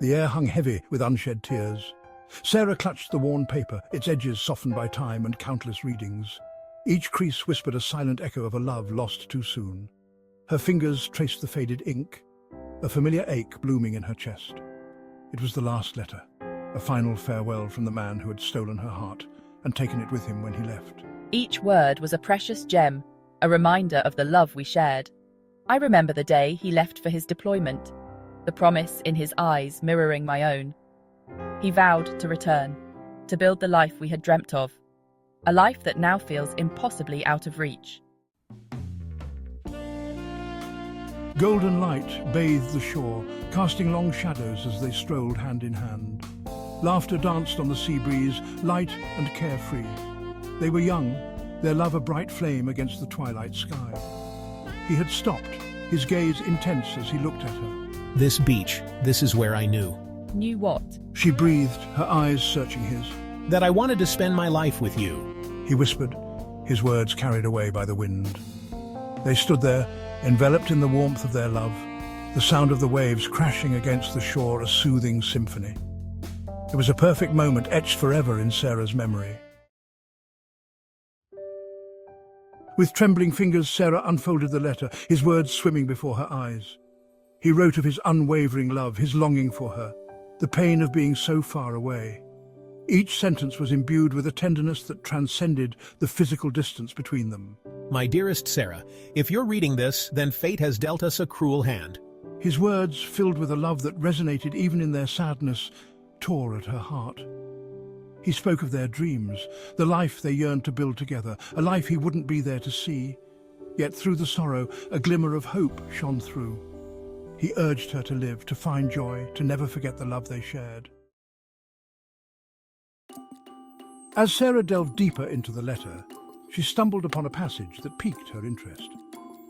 The air hung heavy with unshed tears. Sarah clutched the worn paper, its edges softened by time and countless readings. Each crease whispered a silent echo of a love lost too soon. Her fingers traced the faded ink, a familiar ache blooming in her chest. It was the last letter, a final farewell from the man who had stolen her heart and taken it with him when he left. Each word was a precious gem, a reminder of the love we shared. I remember the day he left for his deployment, the promise in his eyes mirroring my own. He vowed to return, to build the life we had dreamt of, a life that now feels impossibly out of reach. Golden light bathed the shore, casting long shadows as they strolled hand in hand. Laughter danced on the sea breeze, light and carefree. They were young, their love a bright flame against the twilight sky. He had stopped, his gaze intense as he looked at her. This beach, this is where I knew. Knew what? She breathed, her eyes searching his. That I wanted to spend my life with you. He whispered, his words carried away by the wind. They stood there, enveloped in the warmth of their love, the sound of the waves crashing against the shore a soothing symphony. It was a perfect moment etched forever in Sarah's memory. With trembling fingers, Sarah unfolded the letter, his words swimming before her eyes. He wrote of his unwavering love, his longing for her, the pain of being so far away. Each sentence was imbued with a tenderness that transcended the physical distance between them. My dearest Sarah, if you're reading this, then fate has dealt us a cruel hand. His words, filled with a love that resonated even in their sadness, tore at her heart. He spoke of their dreams, the life they yearned to build together, a life he wouldn't be there to see. Yet through the sorrow, a glimmer of hope shone through. He urged her to live, to find joy, to never forget the love they shared. As Sarah delved deeper into the letter, she stumbled upon a passage that piqued her interest.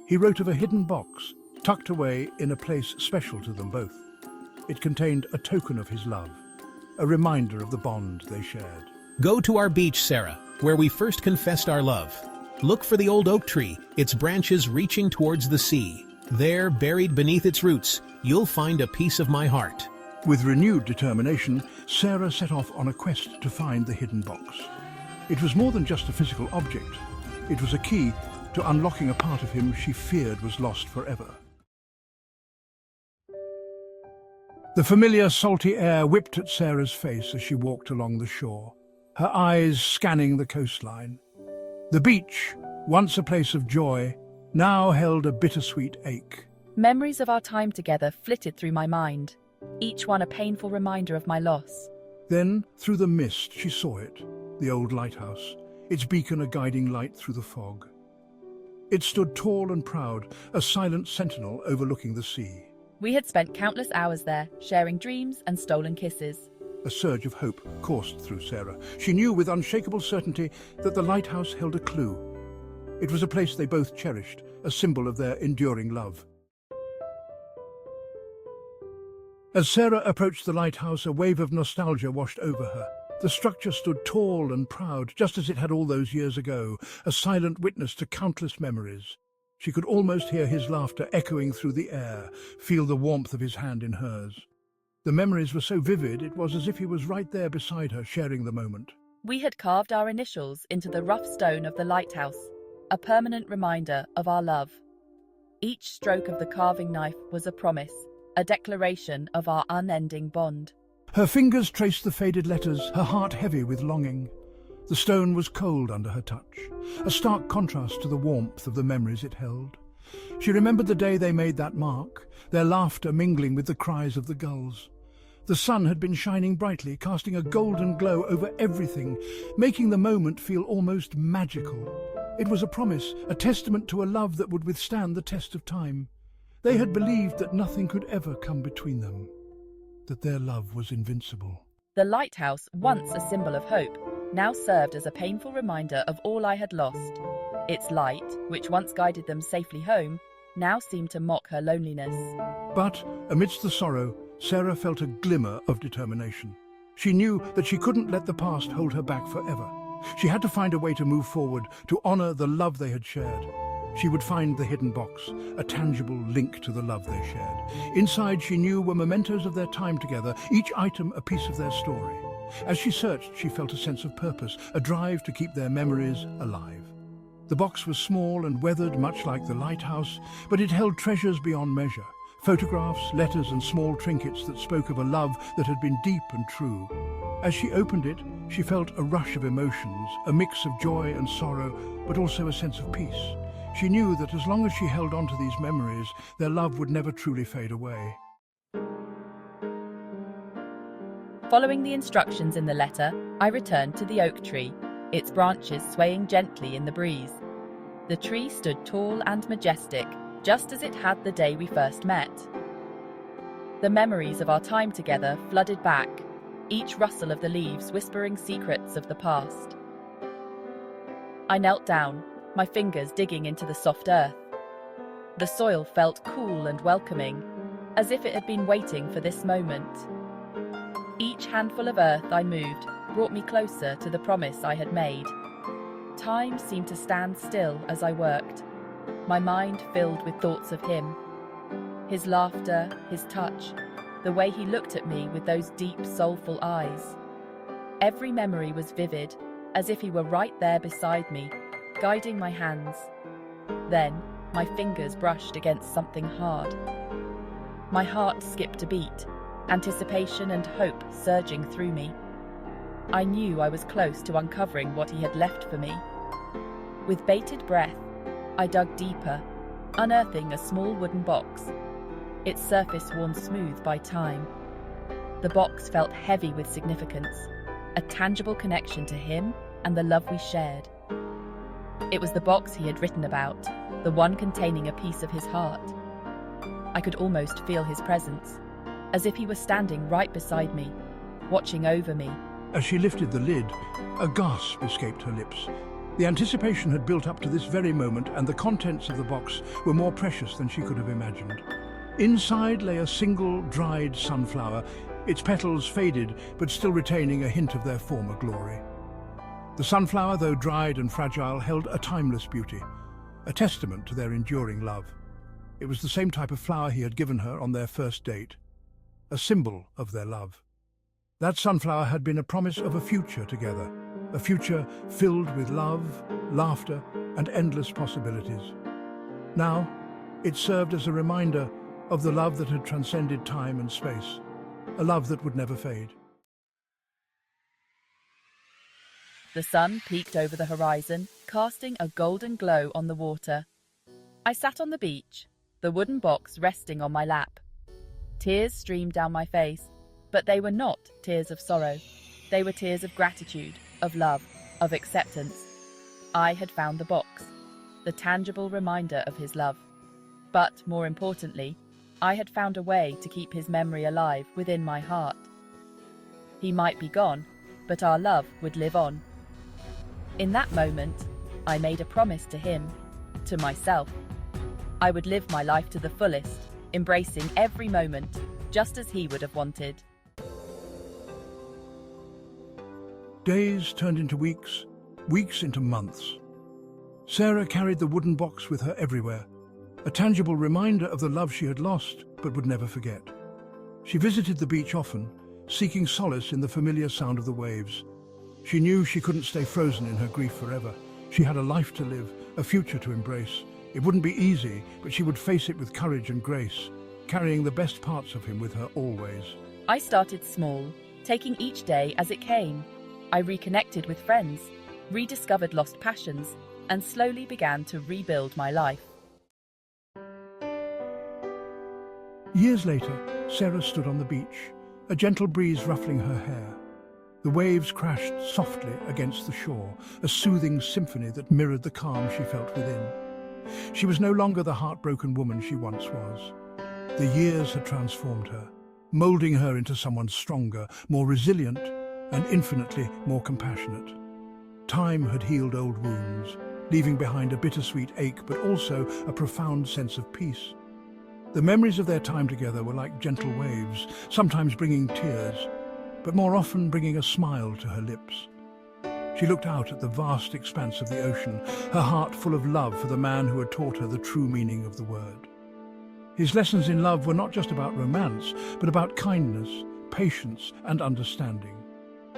He wrote of a hidden box, tucked away in a place special to them both. It contained a token of his love, a reminder of the bond they shared. Go to our beach, Sarah, where we first confessed our love. Look for the old oak tree, its branches reaching towards the sea. There, buried beneath its roots, you'll find a piece of my heart. With renewed determination, Sarah set off on a quest to find the hidden box. It was more than just a physical object. It was a key to unlocking a part of him she feared was lost forever. The familiar salty air whipped at Sarah's face as she walked along the shore, her eyes scanning the coastline. The beach, once a place of joy, now held a bittersweet ache. Memories of our time together flitted through my mind, each one a painful reminder of my loss. Then, through the mist, she saw it, the old lighthouse, its beacon a guiding light through the fog. It stood tall and proud, a silent sentinel overlooking the sea. We had spent countless hours there, sharing dreams and stolen kisses. A surge of hope coursed through Sarah. She knew with unshakable certainty that the lighthouse held a clue. It was a place they both cherished, a symbol of their enduring love. As Sarah approached the lighthouse, a wave of nostalgia washed over her. The structure stood tall and proud, just as it had all those years ago, a silent witness to countless memories. She could almost hear his laughter echoing through the air, feel the warmth of his hand in hers. The memories were so vivid, it was as if he was right there beside her, sharing the moment. We had carved our initials into the rough stone of the lighthouse, a permanent reminder of our love. Each stroke of the carving knife was a promise, a declaration of our unending bond. Her fingers traced the faded letters, her heart heavy with longing. The stone was cold under her touch, a stark contrast to the warmth of the memories it held. She remembered the day they made that mark, their laughter mingling with the cries of the gulls. The sun had been shining brightly, casting a golden glow over everything, making the moment feel almost magical. It was a promise, a testament to a love that would withstand the test of time. They had believed that nothing could ever come between them, that their love was invincible. The lighthouse, once a symbol of hope, now served as a painful reminder of all I had lost. Its light, which once guided them safely home, now seemed to mock her loneliness. But, amidst the sorrow, Sarah felt a glimmer of determination. She knew that she couldn't let the past hold her back forever. She had to find a way to move forward, to honor the love they had shared. She would find the hidden box, a tangible link to the love they shared. Inside, she knew, were mementos of their time together, each item a piece of their story. As she searched, she felt a sense of purpose, a drive to keep their memories alive. The box was small and weathered, much like the lighthouse, but it held treasures beyond measure. Photographs, letters and small trinkets that spoke of a love that had been deep and true. As she opened it, she felt a rush of emotions, a mix of joy and sorrow, but also a sense of peace. She knew that as long as she held on to these memories, their love would never truly fade away. Following the instructions in the letter, I returned to the oak tree, its branches swaying gently in the breeze. The tree stood tall and majestic, just as it had the day we first met. The memories of our time together flooded back, each rustle of the leaves whispering secrets of the past. I knelt down, my fingers digging into the soft earth. The soil felt cool and welcoming, as if it had been waiting for this moment. Each handful of earth I moved brought me closer to the promise I had made. Time seemed to stand still as I worked, my mind filled with thoughts of him. His laughter, his touch, the way he looked at me with those deep, soulful eyes. Every memory was vivid, as if he were right there beside me, guiding my hands. Then, my fingers brushed against something hard. My heart skipped a beat, anticipation and hope surging through me. I knew I was close to uncovering what he had left for me. With bated breath, I dug deeper, unearthing a small wooden box, its surface worn smooth by time. The box felt heavy with significance, a tangible connection to him and the love we shared. It was the box he had written about, the one containing a piece of his heart. I could almost feel his presence, as if he were standing right beside me, watching over me. As she lifted the lid, a gasp escaped her lips. The anticipation had built up to this very moment, and the contents of the box were more precious than she could have imagined. Inside lay a single, dried sunflower, its petals faded, but still retaining a hint of their former glory. The sunflower, though dried and fragile, held a timeless beauty, a testament to their enduring love. It was the same type of flower he had given her on their first date, a symbol of their love. That sunflower had been a promise of a future together, a future filled with love, laughter, and endless possibilities. Now, it served as a reminder of the love that had transcended time and space, a love that would never fade. The sun peeked over the horizon, casting a golden glow on the water. I sat on the beach, the wooden box resting on my lap. Tears streamed down my face, but they were not tears of sorrow. They were tears of gratitude, of love, of acceptance. I had found the box, the tangible reminder of his love. But, more importantly, I had found a way to keep his memory alive within my heart. He might be gone, but our love would live on. In that moment, I made a promise to him, to myself. I would live my life to the fullest, embracing every moment, just as he would have wanted. Days turned into weeks, weeks into months. Sarah carried the wooden box with her everywhere, a tangible reminder of the love she had lost but would never forget. She visited the beach often, seeking solace in the familiar sound of the waves. She knew she couldn't stay frozen in her grief forever. She had a life to live, a future to embrace. It wouldn't be easy, but she would face it with courage and grace, carrying the best parts of him with her always. I started small, taking each day as it came. I reconnected with friends, rediscovered lost passions, and slowly began to rebuild my life. Years later, Sarah stood on the beach, a gentle breeze ruffling her hair. The waves crashed softly against the shore, a soothing symphony that mirrored the calm she felt within. She was no longer the heartbroken woman she once was. The years had transformed her, molding her into someone stronger, more resilient, and infinitely more compassionate. Time had healed old wounds, leaving behind a bittersweet ache but also a profound sense of peace. The memories of their time together were like gentle waves, sometimes bringing tears, but more often bringing a smile to her lips. She looked out at the vast expanse of the ocean, her heart full of love for the man who had taught her the true meaning of the word. His lessons in love were not just about romance, but about kindness, patience, and understanding.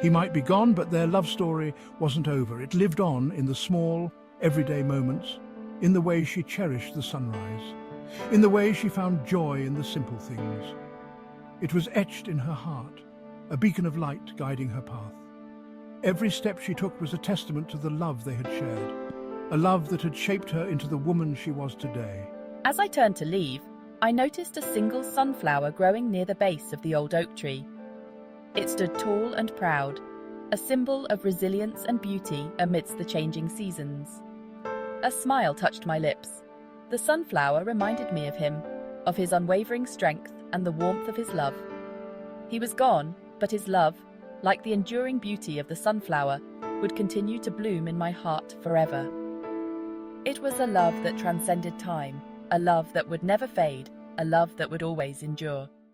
He might be gone, but their love story wasn't over. It lived on in the small, everyday moments, in the way she cherished the sunrise, in the way she found joy in the simple things. It was etched in her heart, a beacon of light guiding her path. Every step she took was a testament to the love they had shared, a love that had shaped her into the woman she was today. As I turned to leave, I noticed a single sunflower growing near the base of the old oak tree. It stood tall and proud, a symbol of resilience and beauty amidst the changing seasons. A smile touched my lips. The sunflower reminded me of him, of his unwavering strength and the warmth of his love. He was gone, but his love, like the enduring beauty of the sunflower, would continue to bloom in my heart forever. It was a love that transcended time, a love that would never fade, a love that would always endure.